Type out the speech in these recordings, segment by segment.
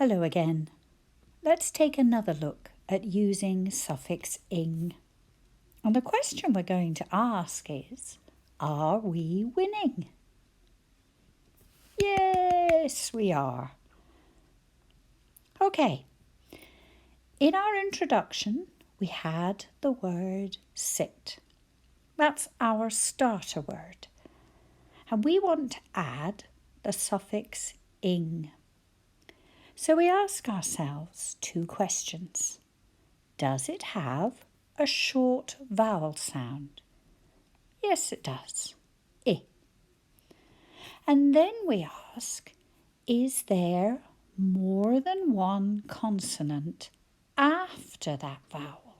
Hello again. Let's take another look at using suffix ing. And the question we're going to ask is, are we winning? Yes, we are. Okay. In our introduction, we had the word sit. That's our starter word. And we want to add the suffix ing. So we ask ourselves two questions. Does it have a short vowel sound? Yes, it does. I. And then we ask, is there more than one consonant after that vowel?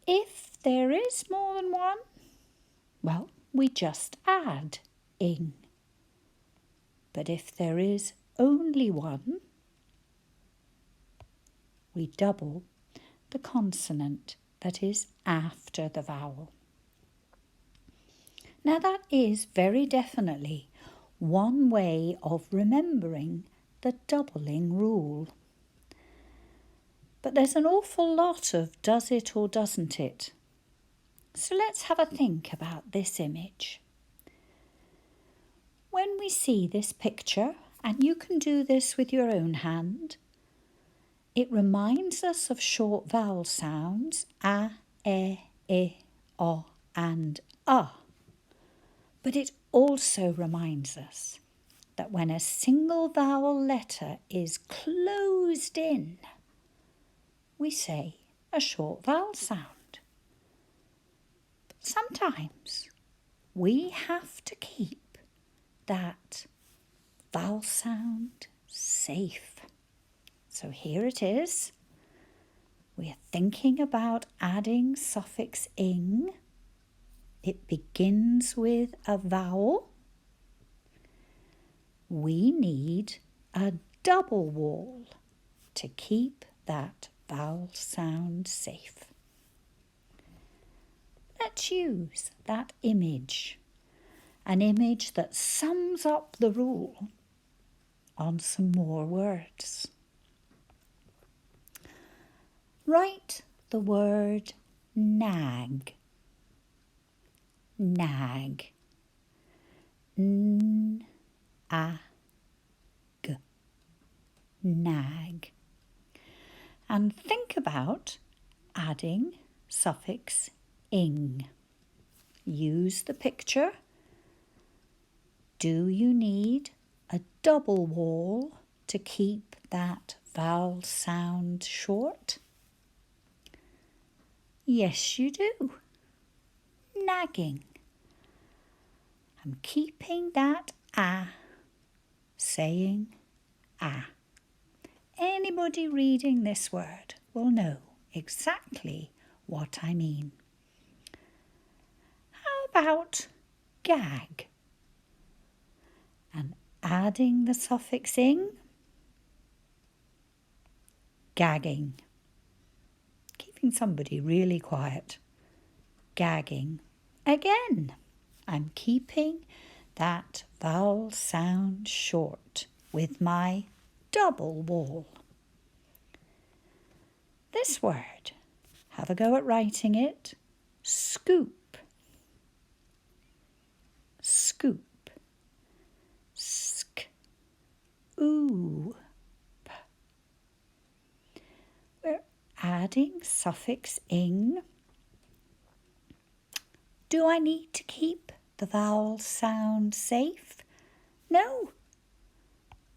If there is more than one, well, we just add ing. But if there is only one, we double the consonant that is after the vowel. Now that is very definitely one way of remembering the doubling rule. But there's an awful lot of does it or doesn't it. So let's have a think about this image. When we see this picture, and you can do this with your own hand, it reminds us of short vowel sounds a, e, o and a. But it also reminds us that when a single vowel letter is closed in, we say a short vowel sound. But sometimes we have to keep that vowel sound safe. So here it is. We are thinking about adding suffix ing. It begins with a vowel. We need a double wall to keep that vowel sound safe. Let's use that image, an image that sums up the rule, on some more words. Write the word nag. Nag. N-A-G. Nag. And think about adding suffix ing. Use the picture. Do you need a double wall to keep that vowel sound short? Yes, you do. Nagging. I'm keeping that saying Anybody reading this word will know exactly what I mean. How about gag? And adding the suffix ing? Gagging. Keeping somebody really quiet. Gagging. Again, I'm keeping that vowel sound short with my double wall. This word, have a go at writing it. Scoop. Scoop. Sk. Oop. We're adding suffix ing. Do I need to keep the vowel sound safe? No,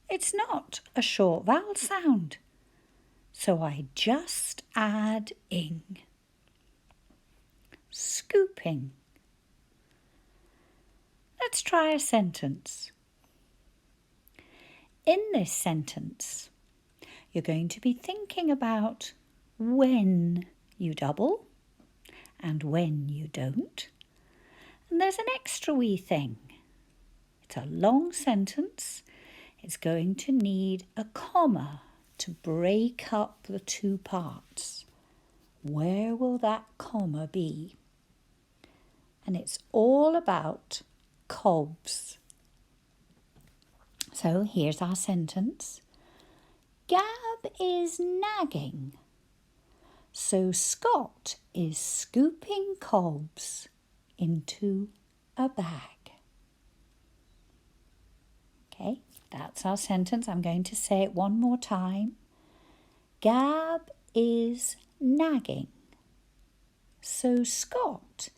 it's not a short vowel sound. So I just add ing. Scooping. Let's try a sentence. In this sentence, you're going to be thinking about when you double and when you don't. And there's an extra wee thing. It's a long sentence. It's going to need a comma to break up the two parts. Where will that comma be? And it's all about cobs. So here's our sentence. Gab is nagging, so Scott is scooping cobs into a bag. Okay, that's our sentence. I'm going to say it one more time. Gab is nagging, so Scott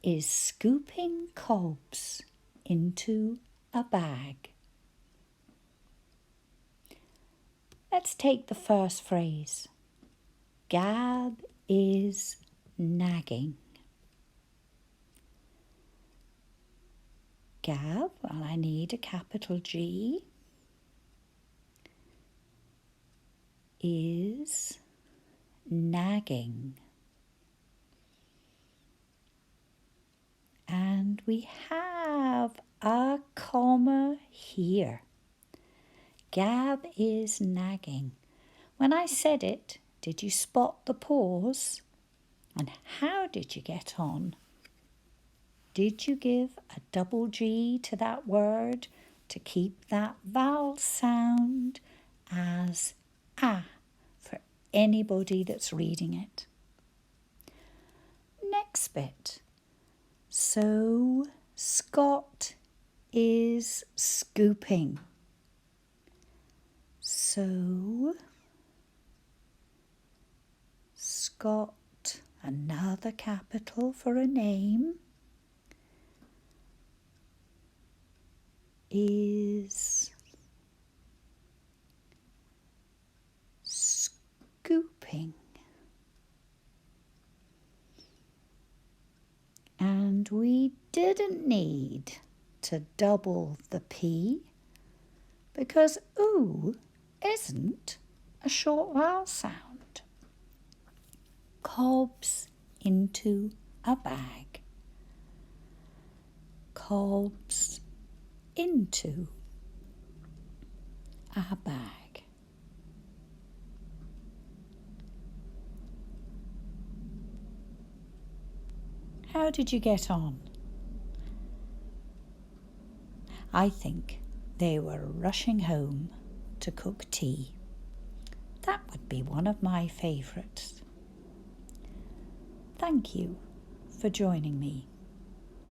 is scooping cobs into a bag. Let's take the first phrase. Gab is nagging. Gab, well, I need a capital G, is nagging. And we have a comma here. Gab is nagging. When I said it, did you spot the pause? And how did you get on? Did you give a double G to that word to keep that vowel sound as ah for anybody that's reading it? Next bit. So Scott is scooping. So Scott, another capital for a name, is scooping. And we didn't need to double the P because oo isn't a short vowel sound. Cobs into a bag. Cobs into a bag. How did you get on? I think they were rushing home to cook tea. That would be one of my favourites. Thank you for joining me.